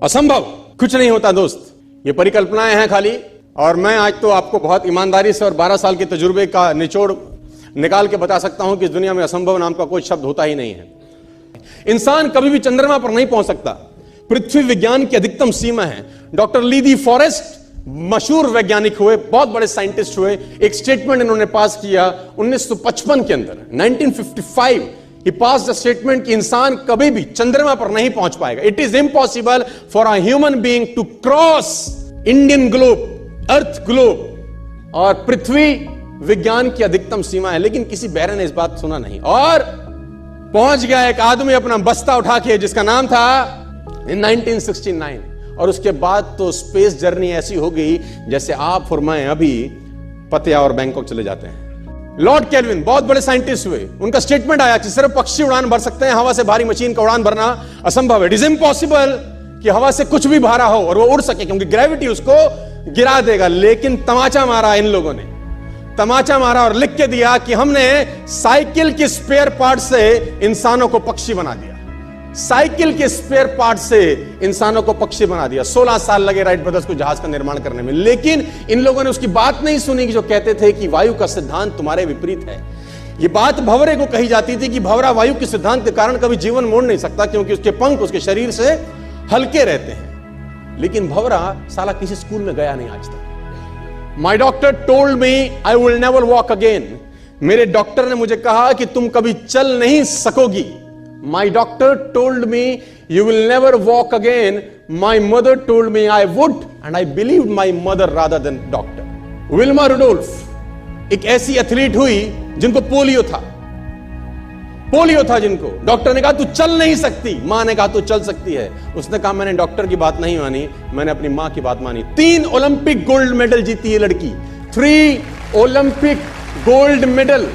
असंभव कुछ नहीं होता दोस्त, ये परिकल्पनाएं हैं खाली। और मैं आज तो आपको बहुत ईमानदारी से और 12 साल के तजुर्बे का निचोड़ निकाल के बता सकता हूं कि इस दुनिया में असंभव नाम का कोई शब्द होता ही नहीं है। इंसान कभी भी चंद्रमा पर नहीं पहुंच सकता, पृथ्वी विज्ञान की अधिकतम सीमा है। डॉक्टर ली दी फॉरेस्ट मशहूर वैज्ञानिक हुए, बहुत बड़े साइंटिस्ट हुए, एक स्टेटमेंट इन्होंने पास किया 1955 के अंदर, 1955 ही पास द स्टेटमेंट कि इंसान कभी भी चंद्रमा पर नहीं पहुंच पाएगा। It is impossible for a human being to cross Indian globe, earth globe, और पृथ्वी विज्ञान की अधिकतम सीमा है। लेकिन किसी बहरे ने इस बात सुना नहीं और पहुंच गया एक आदमी अपना बस्ता उठा के, जिसका नाम था इन 1969। और उसके बाद तो स्पेस जर्नी ऐसी हो गई जैसे आप और मैं अभी पतिया और बैंकॉक चले जाते हैं। लॉर्ड केल्विन बहुत बड़े साइंटिस्ट हुए, उनका स्टेटमेंट आया कि सिर्फ पक्षी उड़ान भर सकते हैं, हवा से भारी मशीन का उड़ान भरना असंभव है। इट इज इम्पॉसिबल कि हवा से कुछ भी भारा हो और वो उड़ सके, क्योंकि ग्रेविटी उसको गिरा देगा। लेकिन तमाचा मारा इन लोगों ने, तमाचा मारा और लिख के दिया कि हमने साइकिल के स्पेयर पार्ट से इंसानों को पक्षी बना दिया, साइकिल के स्पेयर पार्ट से इंसानों को पक्षी बना दिया। 16 साल लगे राइट ब्रदर्स को जहाज का निर्माण करने में, लेकिन इन लोगों ने उसकी बात नहीं सुनी कि जो कहते थे कि वायु का सिद्धांत तुम्हारे विपरीत है। यह बात भंवरे को कही जाती थी कि भंवरा वायु के सिद्धांत के कारण कभी जीवन मोड़ नहीं सकता, क्योंकि उसके पंख उसके शरीर से हल्के रहते हैं। लेकिन भंवरा साला किसी स्कूल में गया नहीं आज तक। माई doctor told me I will never walk again. मेरे डॉक्टर ने मुझे कहा कि तुम कभी चल नहीं सकोगी। My doctor told me you will never walk again. My mother told me I would, and I believed my mother rather than doctor. Wilma Rudolph एक ऐसी एथलीट हुई जिनको पोलियो था, पोलियो था जिनको डॉक्टर ने कहा तू चल नहीं सकती, मां ने कहा तू चल सकती है। उसने कहा मैंने डॉक्टर की बात नहीं मानी, मैंने अपनी मां की बात मानी। 3 ओलंपिक गोल्ड मेडल जीती ये लड़की, 3 ओलंपिक गोल्ड मेडल।